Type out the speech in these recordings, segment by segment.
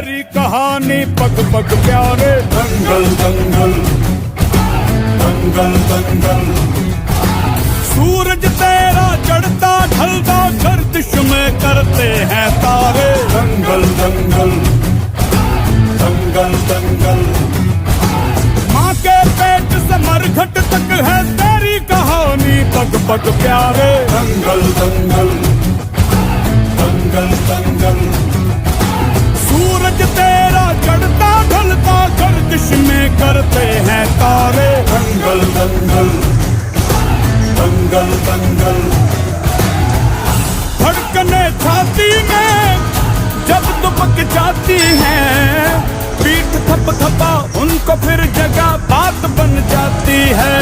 तेरी कहानी पग पग प्यारे। दंगल दंगल दंगल दंगल, सूरज तेरा चढ़ता ढलता गर्दिश में करते हैं तारे। दंगल दंगल दंगल दंगल, माँ के पेट से मरघट तक है तेरी कहानी पग पग प्यारे। दंगल दंगल दंगल दंगल, सूरज तेरा चढ़ता ढलता गर्दिश में करते हैं तारे। दंगल दंगल दंगल दंगल, धड़कने छाती में जब दुबक जाती हैं, पीठ थप थपा उनको फिर जगह बात बन जाती है।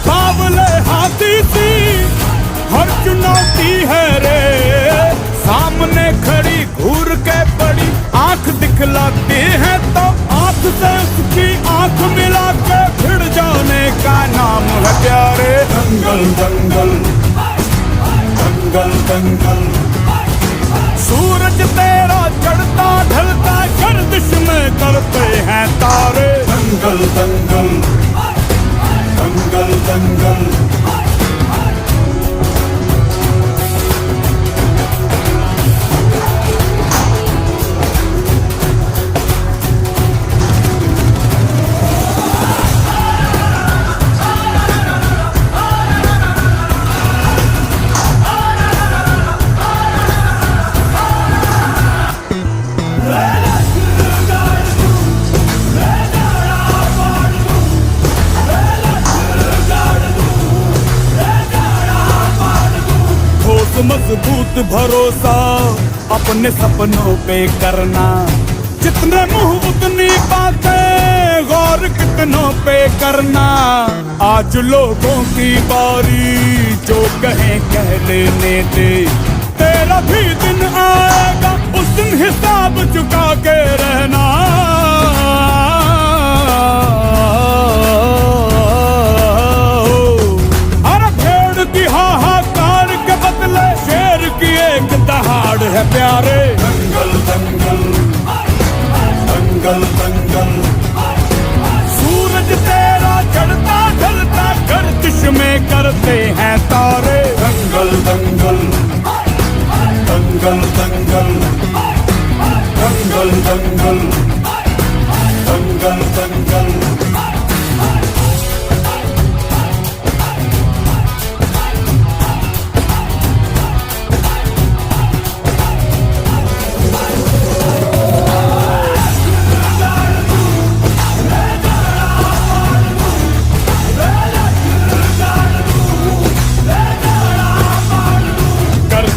बावले हाथी सी हर चुनौती है रे, सामने खड़ी घूर के बड़ी आंख दिखलाती है, तो आंख से उसकी आंख मिला के भिड़ जाने का नाम है प्यारे। दंगल दंगल दंगल दंगल, सूरज तेरा चढ़ता ढलता गर्दिश में करते हैं तारे। दंगल दंगल दंगल दंगल, मजबूत भरोसा अपने सपनों पे करना, जितने मुंह उतनी बातें गौर कितनों पे करना। आज लोगों की बारी जो कहें कह लेने दे, तेरा भी दिन आएगा उस दिन हिसाब चुका के रहना। अरे भेड़ की हाहाकार के बदले शेर की एक दहाड़ है प्यारे। दंगल दंगल दंगल दंगल, सूरज तेरा चढ़ता ढलता गर्दिश में करते हैं तारे। दंगल दंगल दंगल दंगल दंगल दंगल दंगल दंगल,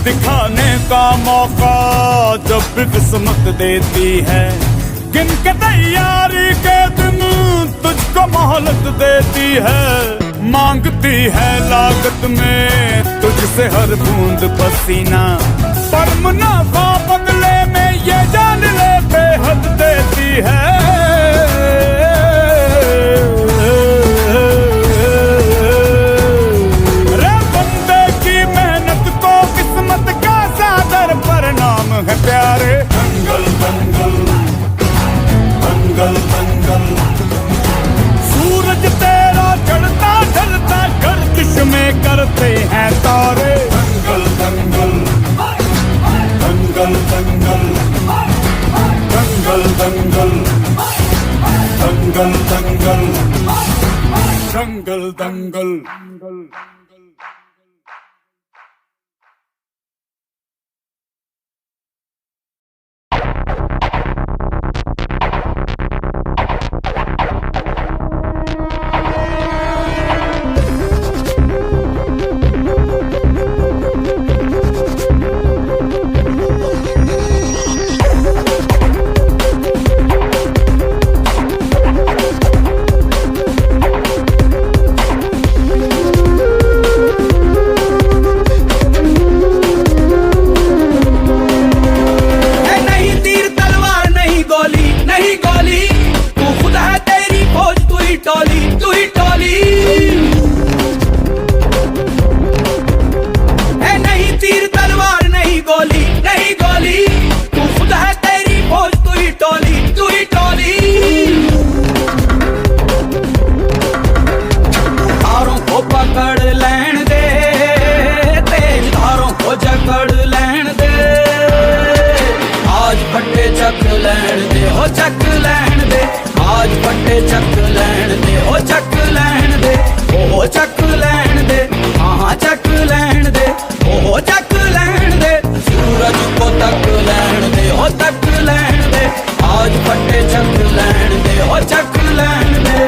दिखाने का मौका जब भी किस्मत देती है, गिन के तैयारी के दिन तुझको मोहलत देती है। मांगती है लागत में तुझसे हर बूंद पसीना, पर मुनाफा बदले में ये जान ले बेहद देती है। परिणाम है प्यारे। दंगल दंगल दंगल दंगल, सूरज तेरा चढ़ता ढलता गर्दिश में करते हैं तारे। दंगल दंगल दंगल दंगल दंगल दंगल दंगल दंगल दंगल दंगल दंगल। हो चक लैन दे आज पट्टे चक लैन दे हो चक लैन दे ओ चक लैन दे हाँ चक लैन दे ओ चक लैन दे सूरज को तक लैन दे हो तक लैन दे आज पट्टे चक लैन दे हो चक लैन दे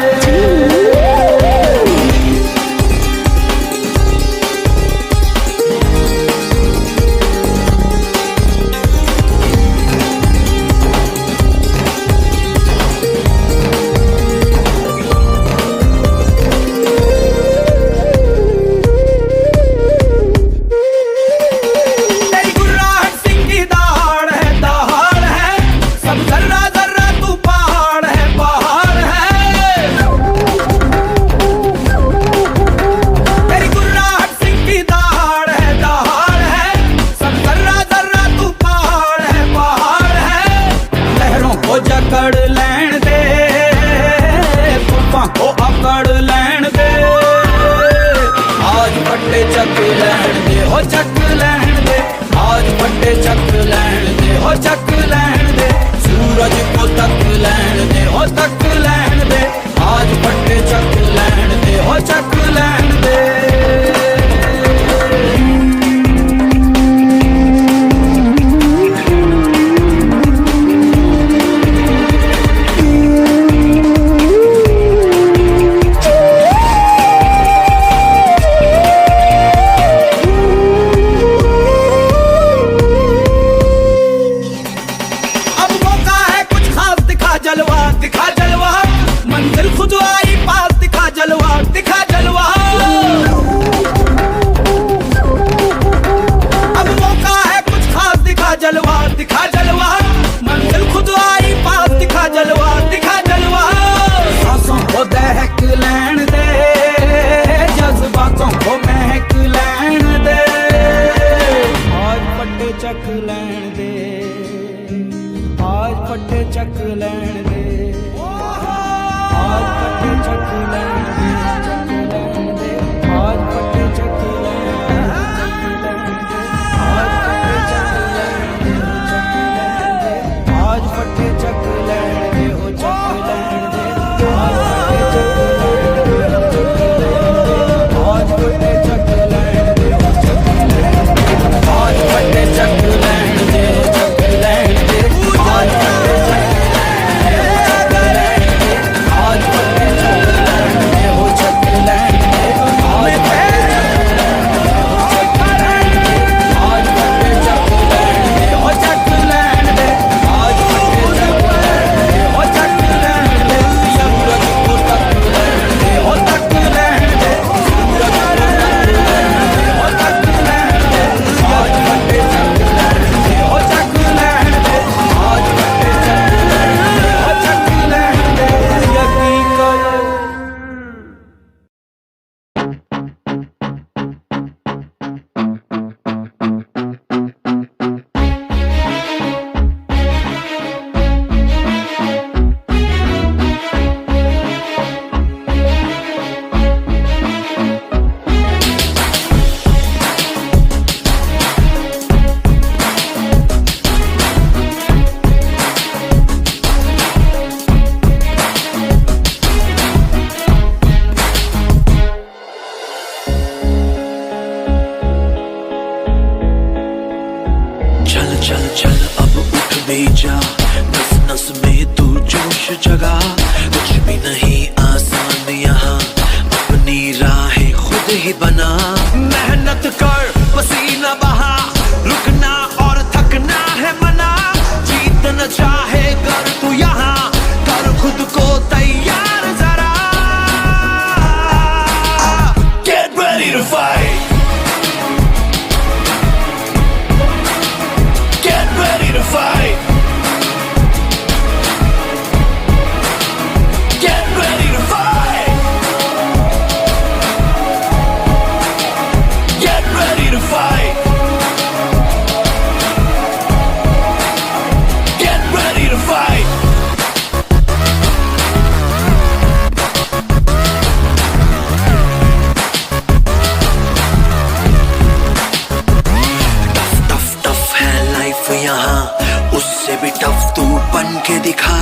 दिखा,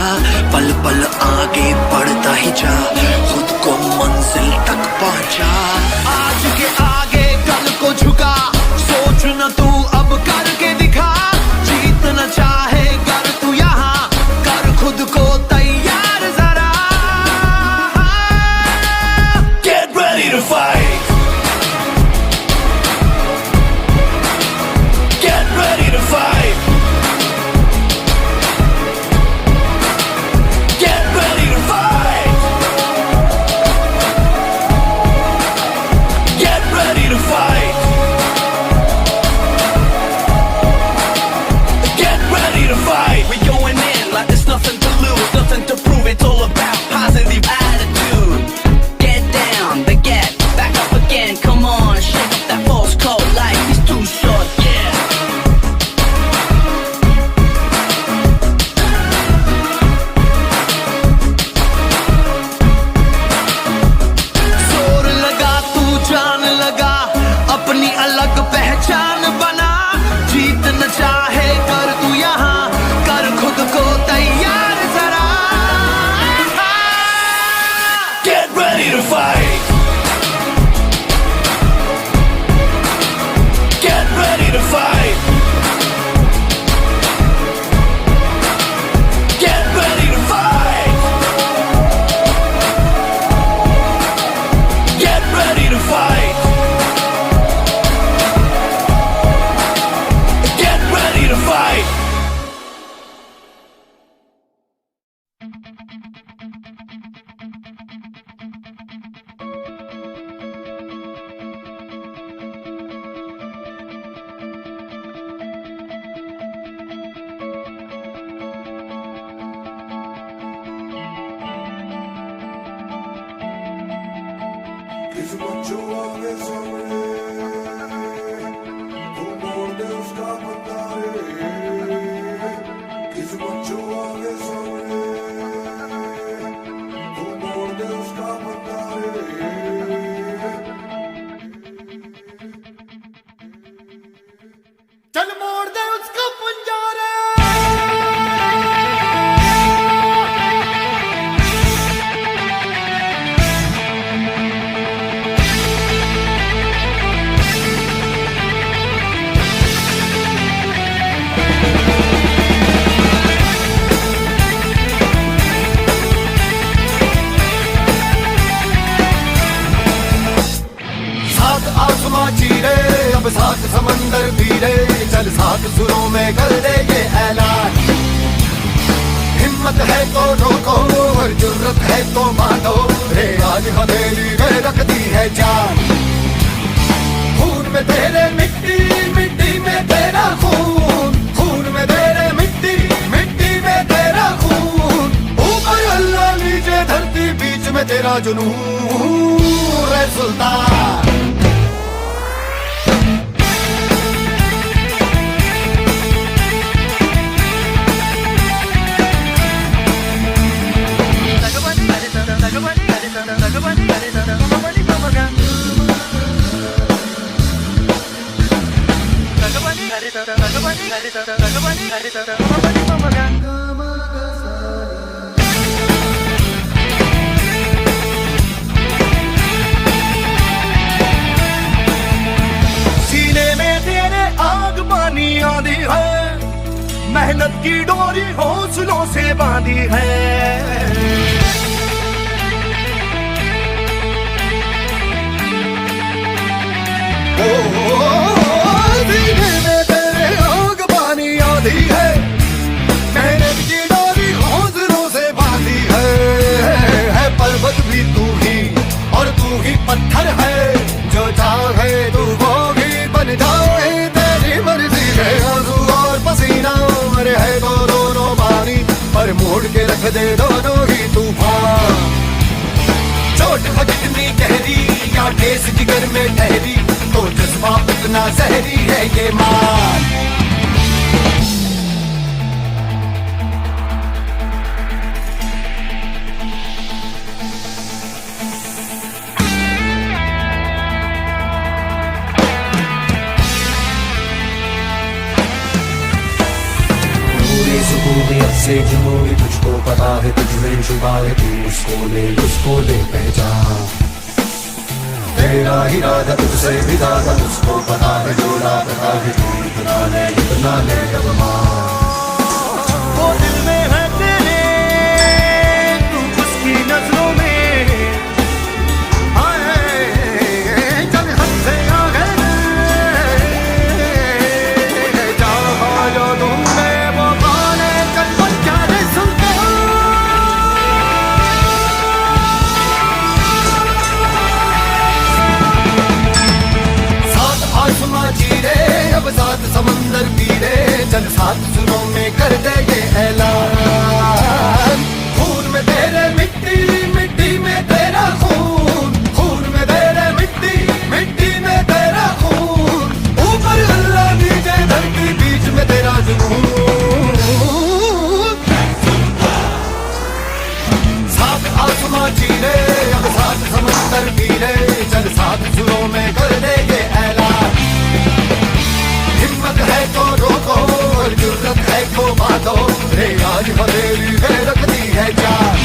पल पल आगे बढ़ता ही जा, खुद को मंजिल तक पहुंचा। आज के आगे कल को झुका, सोच न तू अब करके दिखा, जीत न चाहे कर तू यहाँ, कर खुद को तैयार जरा। Get ready to fight, get ready to fight, get ready to fight, get ready to fight, get ready to fight. We going in like there's nothing to lose, nothing to prove. It's all about positive attitude. Get down, then get back up again. Come on, shake up that false cold. Life is too short, yeah. जोर लगा तू जान लगा, अपनी अलग पहचान बना, जीत न चाहे कर तू यहाँ, कर खुद को तैयार जरा। Get ready to fight, get ready to fight, get ready to fight, get ready to fight, get ready to fight. किस्मत जो आवे सामने, तू मोड़ दे उसका बंदा रे। किस्मत जो आवे सामने, तू मोड़ दे उसका बंदा रे। चल मोड़ दे उसका पंजा रे। सात आसमां चीरे, अब सात समंदर पीरे, चल सात सुरों में कर दे ये ऐलान। हिम्मत है तो रोको और जुर्रत है तो बांटो, रे आज हथेली में रख दी है जान। खून में तेरे मिट्टी, मिट्टी में तेरा खून, खून में तेरे मिट्टी, मिट्टी में तेरा खून। ऊपर अल्लाह नीचे धरती, बीच में तेरा जुनून रे सुल्तान। सीने में तेरे आग पानी आंधी है, मेहनत की डोरी हौसलों से बांधी है। सीने में तेरे आग पानी आंधी है, मेहनत की डोरी हौसलों से बांधी है। पर्वत भी तू ही और तू ही पत्थर है, जो चाहे तू वो भी बन जाए, तेरी मर्जी है। आंसू और पसीना मरे है तो दोनों पानी, पर मोड़ के रख दे दोनों ही तूफान। चोट है कितनी गहरी या ठेस जिगर में ठहरी, तो जज्बा इतना जहरी है ये मान। सुकून अब से जुनून तुझको उसको पता है तुझमें छुपा है, तू उसको ले पहचान। तेरा इरादा तुझसे भी ज्यादा, उसको पता है जो लापता है, तू इतना ले अभिमान। वो दिल में है तेरे, तू उसकी नजरों में चल हद से आगे जहाँ जो तुमने वो गाने चल बच्चा रे सुनते हो। सात आसमां चीरे अब सात समंदर पीरे, चल सात सुरों में कर दे ये ऐलान। खून में तेरे मिट्टी, मिट्टी में तेरा खून, खून में तेरे मिट्टी, मिट्टी में तेरा खून। ऊपर अल्लाह नीचे धरती, बीच में तेरा जुनून। सात आसमां चीरे अब सात समंदर पीरे, चल सात सुरों में कर दे ये ऐलान। हिम्मत है तो रोको और जुर्रत है तो बांधो, रे आज हवेली है रखती है जान।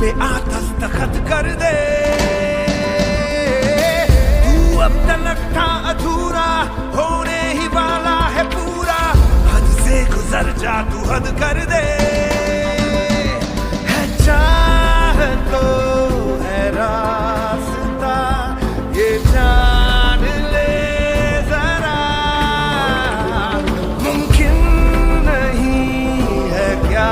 पे आतस दखत कर दे, तू अब तलक था अधूरा, होने ही वाला है पूरा। हद से गुजर जा तू हद कर दे, है चाह तो है रास्ता, ये जान ले जरा। मुमकिन नहीं है क्या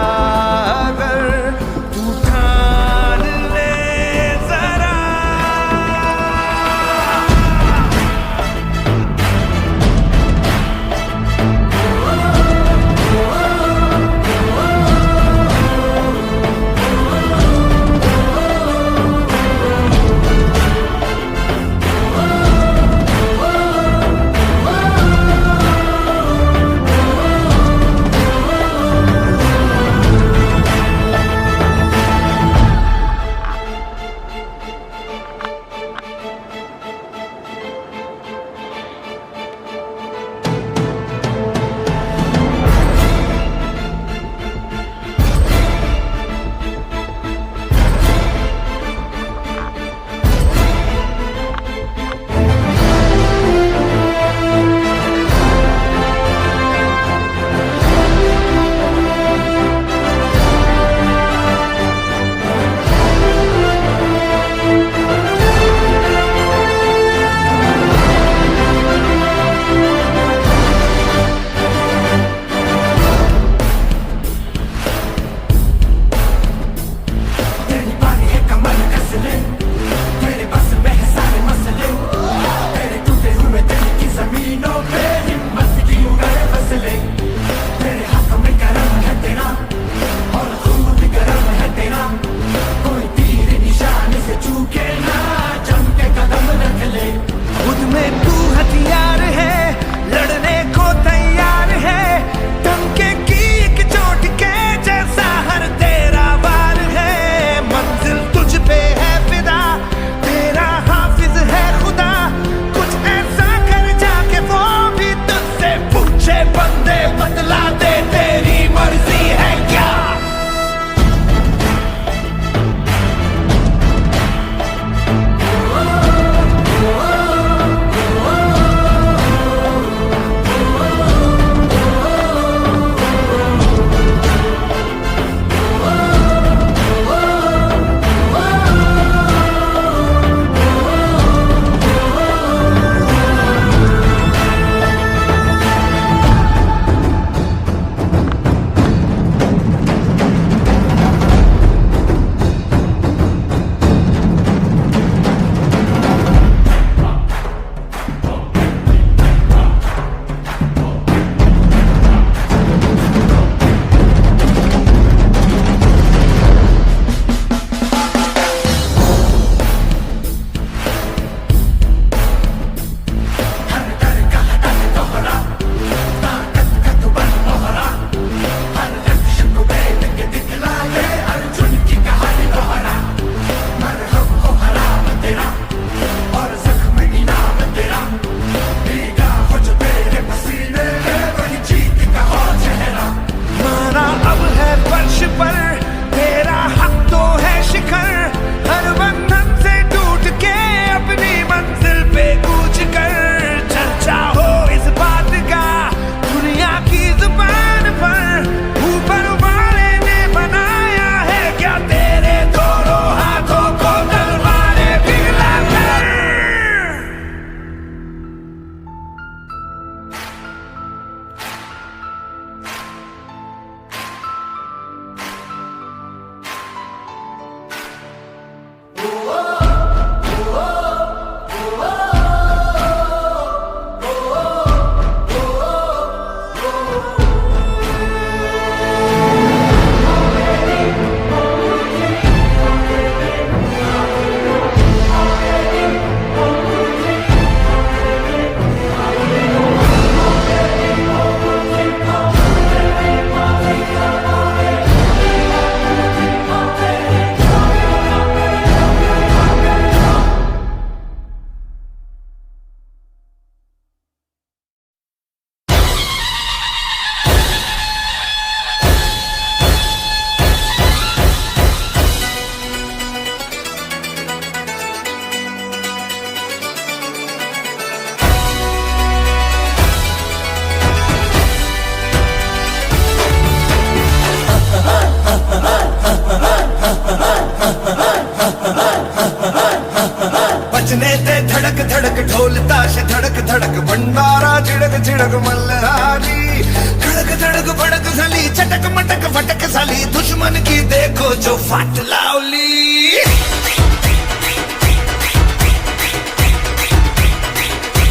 भजने ते धड़क धड़क ढोल ताश धड़क धड़क भंडारा झिड़क झिड़क मल्हारी खड़क धड़क भड़क साली चटक मटक फटक साली दुश्मन की देखो जो फाट लावली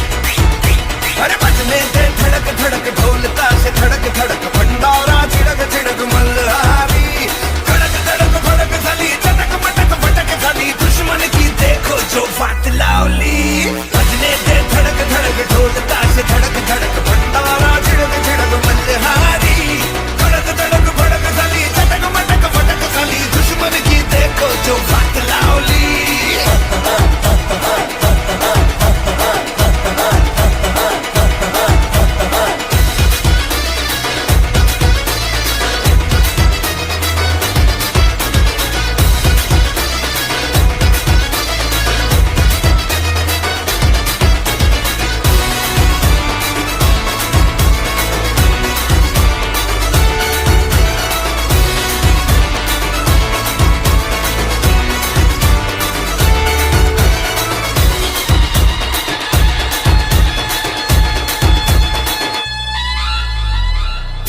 अरे भजने ते धड़क धड़क ढोल ताश धड़क धड़क भंडारा झिड़क झिड़क मल्हारी खड़क धड़क भड़क साली चटक मटक फटक साली दुश्मन की देखो जो फाट लावली भजने ते धड़क धड़क ढोल ताश धड़क धड़क भंडारा झिड़क झिड़क मल्हारी खड़क धड़क भड़क साली चटक मटक फटक साली दुश्मन की देखो जो फाट लावली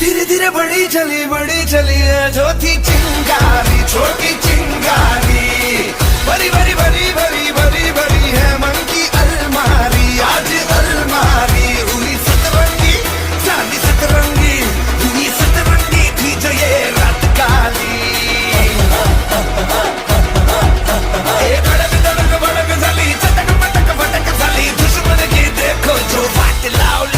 धीरे धीरे बड़ी चली है जो थी चिंगारी छोटी चिंगारी बड़ी बड़ी बड़ी बड़ी बड़ी बड़ी है मन की अलमारी आज अलमारी हुई सतरंगी चांदी सतरंगी हुई सतरंगी थी जो ये रात काली धड़क धड़क भड़क साली चटक मटक फटक साली दुश्मन की देखो जो फाट लावली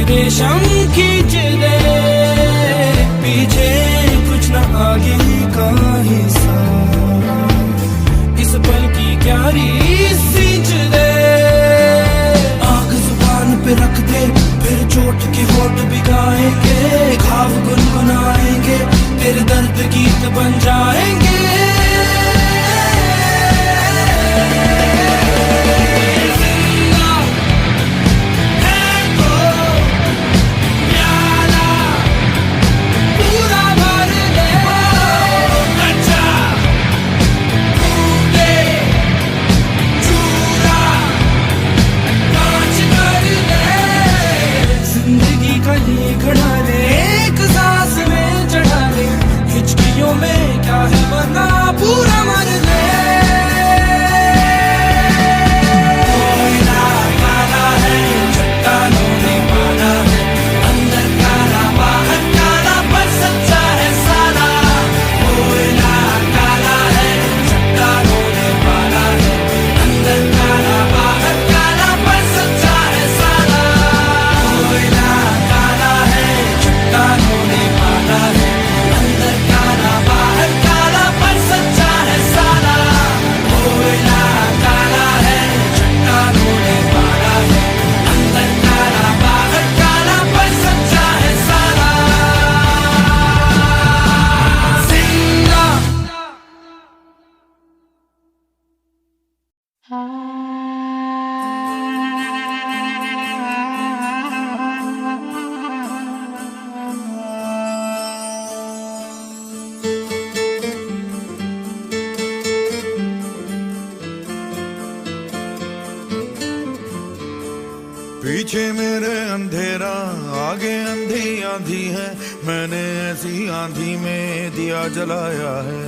रेशम खींच दे, पीछे कुछ न आगे का हिस्सा, इस पल की क्यारी सींच दे। आग जुबान पे रख दे, फिर चोट के होठ भिगाएंगे, घाव गुनगुनाएंगे, तेरे दर्द गीत बन जाएंगे। खड़ा ले एक सांस में चढ़ा ले, हिचकियों में क्या है वरना पूरा मर ले। कोयला काला है, चट्टानों ने पाला है, अंदर काला बाहर काला पर सच्चा है साला। कोयला काला है, चट्टानों ने पाला है, अंदर काला बाहर काला पर सच्चा है साला। कोयला चट्टानों ने पाला है, अंदर काला बाहर काला पर सच्चा है साला। कोयला काला है, चट्टानों ने पाला है, अंदर काला बाहर काला पर सच्चा है साला। जिंदा पीछे मेरे अंधेरा, आगे अंधी आंधी है, मैंने ऐसी आंधी में दिया जलाया है।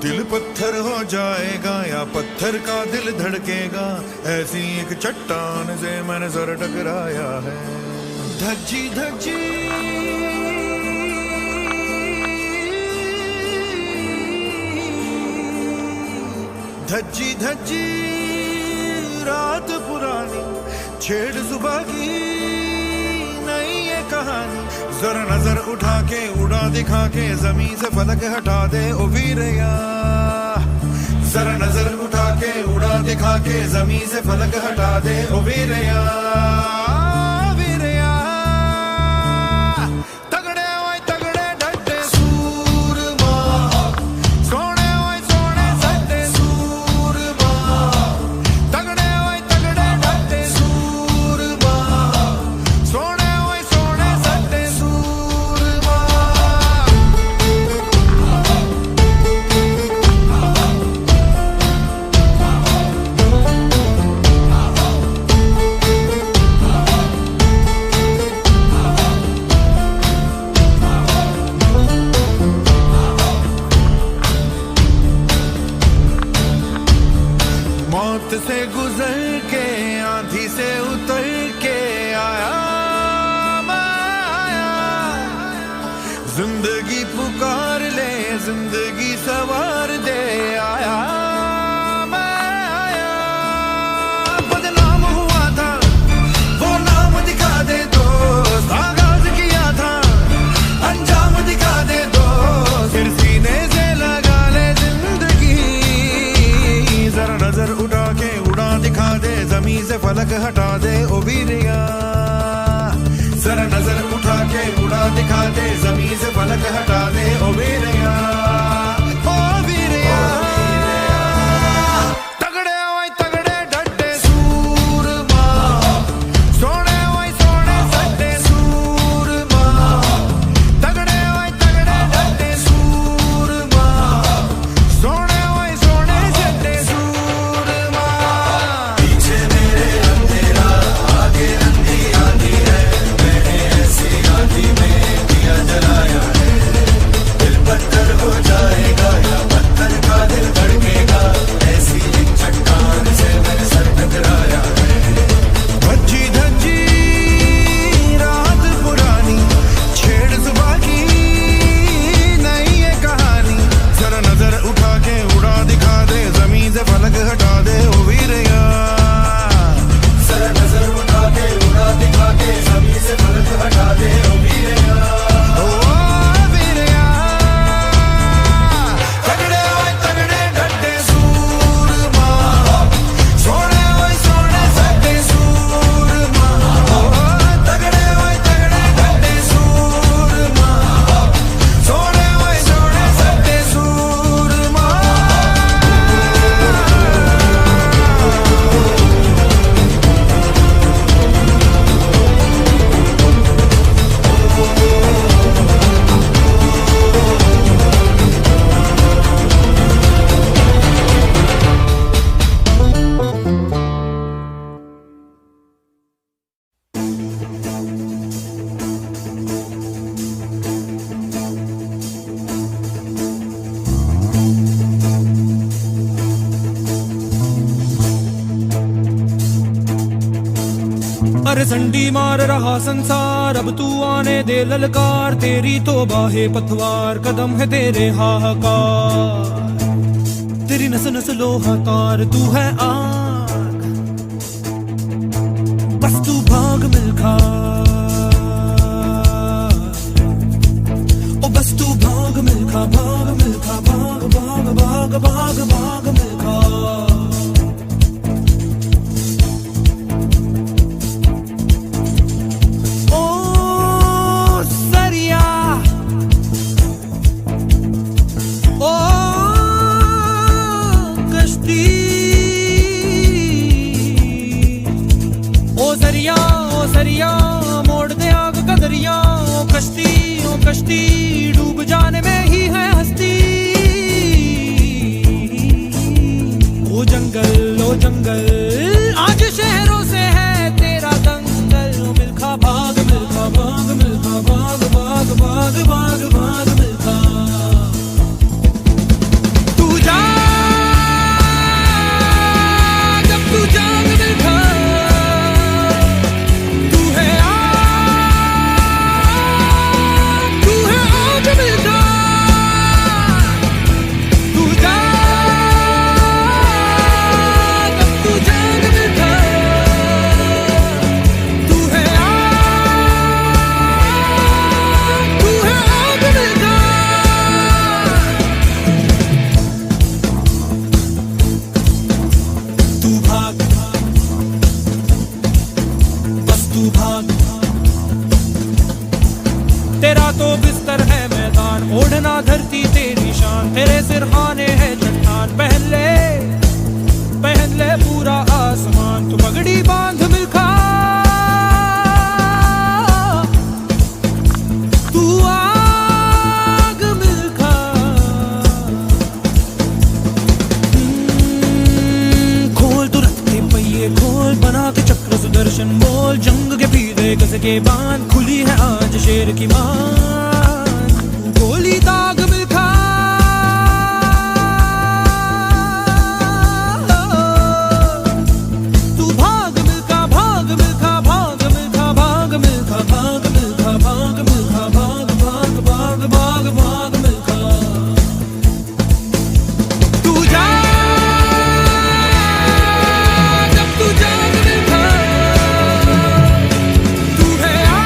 दिल पत्थर हो जाएगा या पत्थर का दिल धड़केगा, ऐसी एक चट्टान से मैंने सर टकराया है। धज्जी धज्जी धज्जी धज्जी रात पुरानी, छेड़ सुबह की नई ये कहानी। जरा नजर उठा के उड़ा दिखा के जमीन से फलक हटा दे ओ वीरया। जरा नजर उठा के उड़ा दिखा के जमीन से फलक हटा दे ओ वीरया। से गुजर के आंधी से उतर के आया मैं आया। जिंदगी पुकार ले, जिंदगी सवार दे आया मैं आया। बदनाम हुआ था वो नाम दिखा दे दो, आगाज किया था अंजाम दिखा दे दो। फिर सीने से लगा ले जिंदगी, जरा नजर उठा के उड़ा दिखा दे, जमीन से फलक हटा दे ओ वीरिया। जरा नजर उठा के उड़ा दिखा दे, जमीन से फलक हटा दे ओ वीरिया। ओ वीरिया तगड़े ओए तगड़े डटे सूरमा, सोने ओए सोने सट्टे सूरमा। तगड़े ओए तगड़े डटे सूरमा, सोने ओए सोने सट्टे सूरमा। पीछे मेरे अंधेरा, आगे अंधी आंधी है, मैंने ऐसी आंधी में दिया जलाया है। दिल पर तेरे संडी मार रहा संसार, अब तू आने दे ललकार, तेरी तो बाहे पतवार, कदम है तेरे हाहाकार, तेरी नस नस लोहा तार, तू है आग, बस तू भाग मिल्खा, ओ बस तू भाग मिल्खा, भाग मिल्खा, भाग भाग भाग भाग भाग मिल्खा। सरिया मोड़ दे आग का दरिया, ओ कश्ती डूब जाने में ही है हस्ती, ओ जंगल आज शहरों से है तेरा दंगल, ओ मिल्खा भाग मिल्खा भाग मिल्खा भाग भाग भाग भाग भाग मिल्खा, तू जा जब तू जाग मिल्खा, तेरा तो बिस्तर है मैदान, ओढ़ना धरती तेरी शान, तेरे सिरहाने है चट्टान, पहन ले पूरा आसमान, तू पगड़ी बांध मिल्खा, तू आग मिल्खा, खोल तू रथ के पहिए खोल, बना के चक्र सुदर्शन बोल, जंग के पीछे कस के बांध, खुली है आज शेर की मान, गोली दाग मिल्खा, तू भाग मिल्खा भाग मिल्खा भाग मिल्खा भाग मिल्खा भाग मिल्खा भाग मिल्खा भाग भाग भाग भाग भाग मिल्खा, तू जा जब तू जाग मिल्खा, तू है आग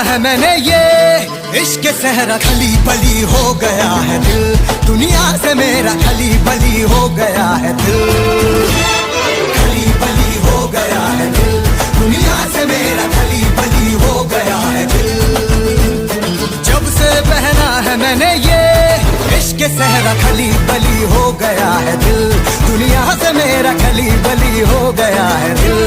है मैंने ये इश्क सहरा, खली बली हो गया है दिल, दुनिया से मेरा खली बली हो गया है दिल, खली बली हो गया है दिल, दुनिया से मेरा खली बली हो गया है दिल। जब से पहना है मैंने ये इश्क सहरा, खली बली हो गया है दिल, दुनिया से मेरा खली बली हो गया है दिल।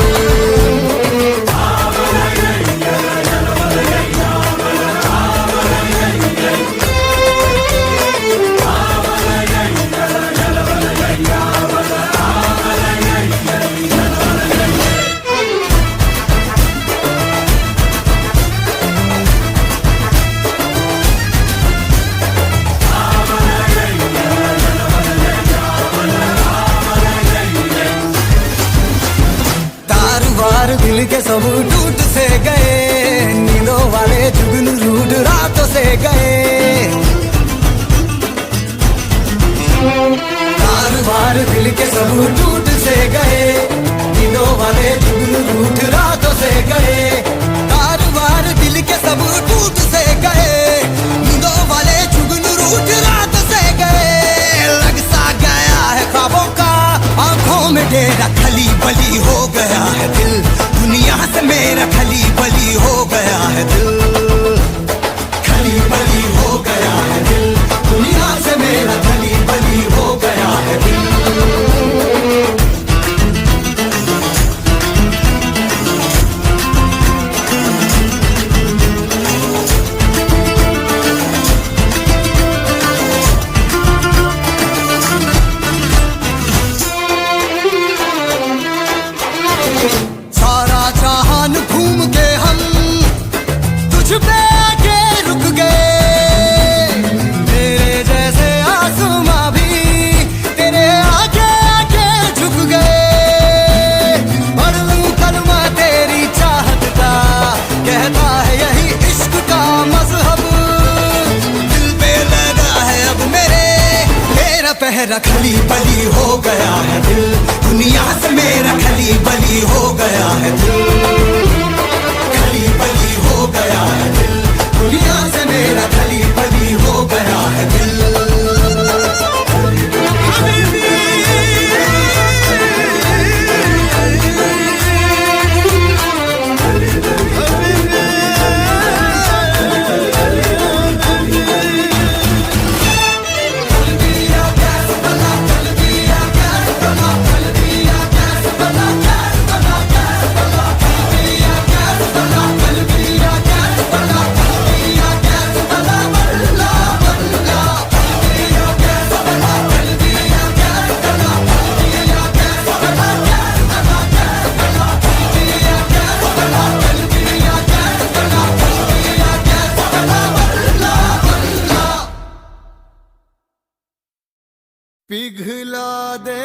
दिल के सब टूट से गए, नींदों वाले जुगनू रूठ रातों से गए, बार दिल के सब टूट से गए, नींदों वाले जुगनू रूठ रातों से गए, बार दिल के सब टूट से गए, नींदों वाले जुगनू रूठ रातों से गए। लग सा गया है ख्वाबों का आंखों में डेरा, खली बली हो गया है दिल, दुनिया से मेरा खली बली हो गया है दिल, खली बली हो गया है दिल, दुनिया से मेरा खली बली हो गया है दिल। पहरा खली बली हो गया है दिल, दुनिया से मेरा खली बली हो गया है दिल, खली बली हो गया है दिल, दुनिया से मेरा खली बली हो गया है दिल। पिघला दे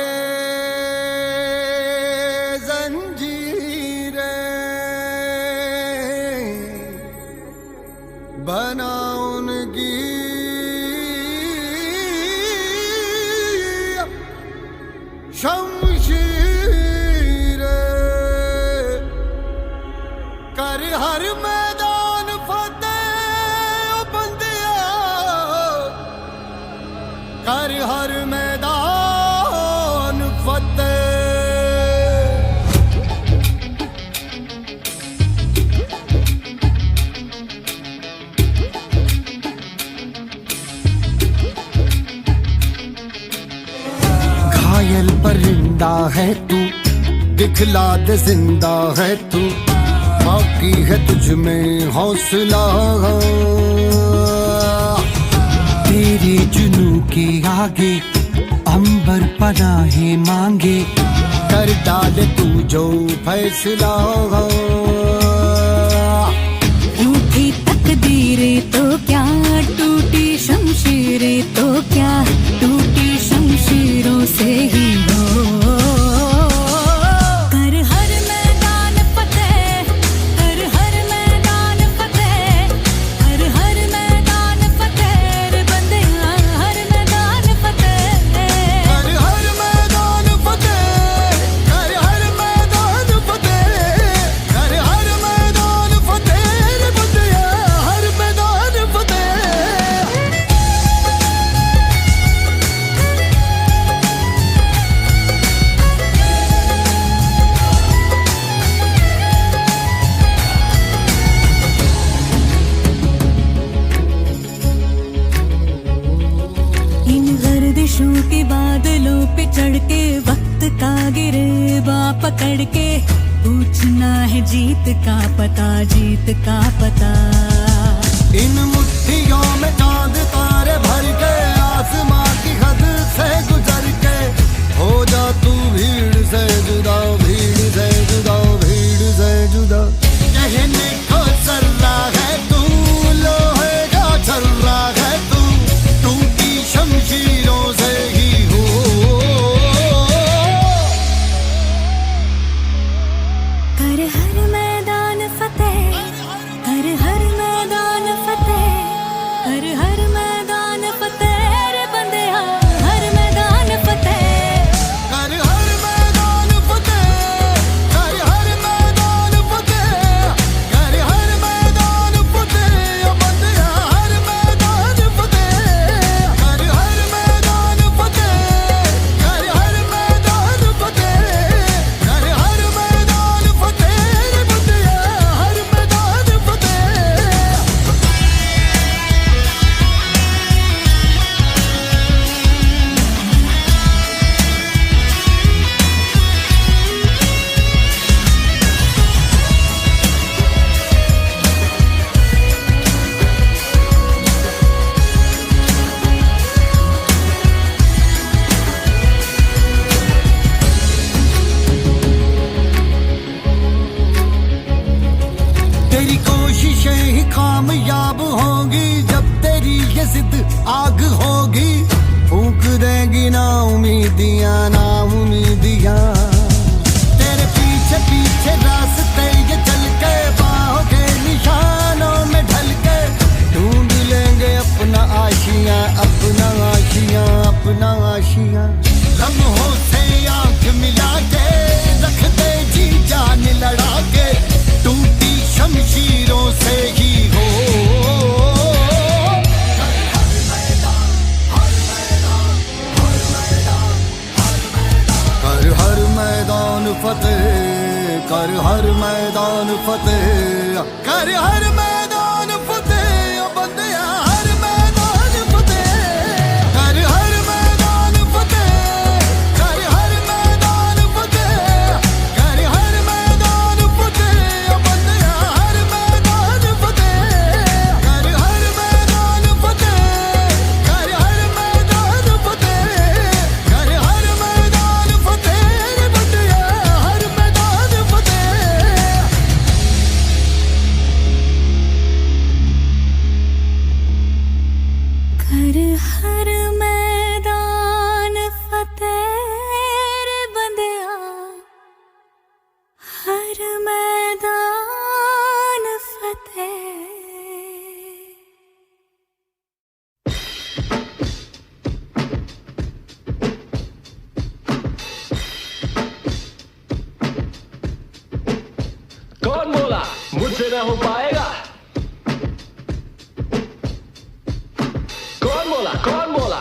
जंजीरें, बना उनकी शमशीरें, कर हर मैदान फतेह बंदिया, कर हर मैदान फतेह। घायल परिंदा है तू, दिखला दे जिंदा है तू, बाकी है तुझ में हौसला, तेरे जुनू के आगे अंबर पनाहे मांगे, कर डाल तू जो फैसला। रूठी तकदीरें तो क्या, टूटी शमशीरें तो क्या, टूटी शमशीरों से ही हो। कर हर पकड़ के वक्त का गिरेबा पकड़ के पूछना है जीत का पता, जीत का पता। इन मुट्ठियों में चांद तारे भर के आसमां की हद से गुजर के हो जा तू भीड़ से जुदा, भीड़ से जुदा, भीड़ से जुदा। कहने को चल रहा है तू, लोहे का चल रहा है तू, टूटी शमशीरों से ही हो। कर हर मैदान फतेह, कर हर मैदान फतेह, कर हर मैदान फतेह रे बंदेया, हर मैदान फतेह। कर हर मैदान फतेह, कर हर मैदान फतेह, कर हर मैदान फतेह, बंदिया हर मैदान फतेह। कर हर मैदान फतेह, कर हर मैदान फतेह, कर हर मैदान फतेह, बंदिया हर मैदान फतेह। तेरी कोशिशें ही कामयाब होंगी जब तेरी ये जिद आग होगी। फूंक देगी ना उम्मीदियां, ना उम्मीदियां। तेरे पीछे पीछे रास्ते ये चल के बाहों के निशानों में ढल के ढूंढ लेंगे अपना आशियां, अपना आशियां, अपना आशियां। लम्हों से आंख मिला के रख दे जी जान लड़ा के, टूटी शमशीरों से ही हो। कर हर मैदान फतेह, कर हर मैदान फतेह, कर हर मैदान फतेह, बंदिया हर मैदान फतेह। कर हर मैदान फतेह, कर हर मैदान फतेह, कर हर मैदान फतेह, बंदिया हर मैदान फतेह। कर हर मैदान फतेह, कर हर मैदान फतेह, कर हर मैदान फतेह, बंदिया हर मैदान फतेह। कर हर मैदान फतेह रे बंदेया, हर मैदान फतेह। कौन बोला मुझसे ना हो पाएगा? कौन बोला, कौन बोला?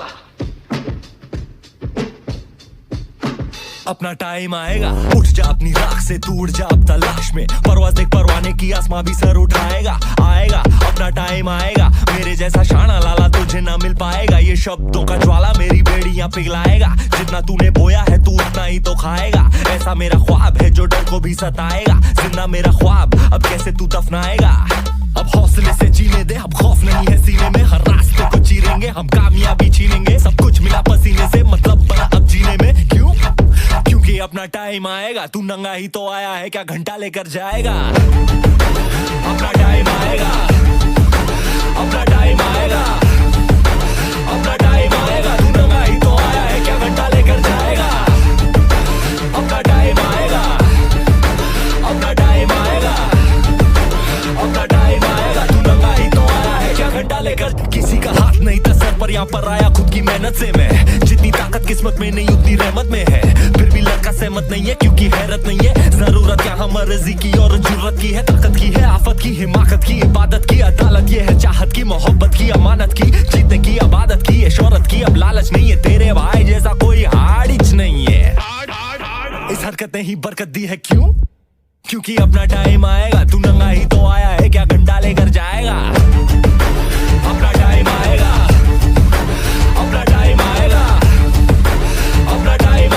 अपना टाइम आएगा, उठ जा अपनी राख से, तू उड़ जा अब तलाश में। परवाज़ देख परवाने की, आसमां भी सर उठाएगा। आएगा अपना टाइम आएगा, मेरे जैसा शाना लाला तुझे ना मिल पाएगा। ये शब्दों का ज्वाला मेरी बेड़ियां पिघलाएगा। जितना तूने बोया है तू उतना ही तो खाएगा। ऐसा मेरा ख्वाब है जो डर को भी सताएगा। जिंदा मेरा ख्वाब अब कैसे तू दफनाएगा? अब हौसले से जीने दे, अब खौफ नहीं है सीने में। हर रास्ते को चीरेंगे हम, कामयाबी छीनेंगे। सब कुछ मिला पसीने से, मतलब बना अब जीने में। क्यों? क्योंकि अपना टाइम आएगा। तू नंगा ही तो आया है, क्या घंटा लेकर जाएगा? अपना टाइम आएगा, अपना टाइम आएगा, अपना टाइम आएगा। तू नंगा ही तो आया है, क्या घंटा लेकर जाएगा? अपना टाइम आएगा, अपना टाइम आएगा, अपना टाइम आएगा। तू नंगा ही तो आया है, क्या घंटा लेकर? किसी का हाथ नहीं था सर पर, यहाँ पर आया खुद की मेहनत से मैं। जितनी ताकत किस्मत में नहीं उतनी रहमत में है। फिर भी लड़का सहमत नहीं है क्योंकि हैरत नहीं है। जरूरत यहाँ मर्जी की और जरूरत की है। ताकत की है, आफत की, हिमाकत की, इबादत की, अदालत ये है। चाहत की, मोहब्बत की, अमानत की, जीतने की, आबादत की, ये शोहरत की। अब लालच नहीं है, तेरे भाई जैसा कोई हाड़िच नहीं है। इस हरकत ने ही बरकत दी है। क्यों? क्योंकि अपना टाइम आएगा। तू नंगा ही तो आया है, क्या घंटा लेकर जाएगा? अपना टाइम आएगा, अपना टाइम आएगा, अपना टाइम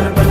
लाल बल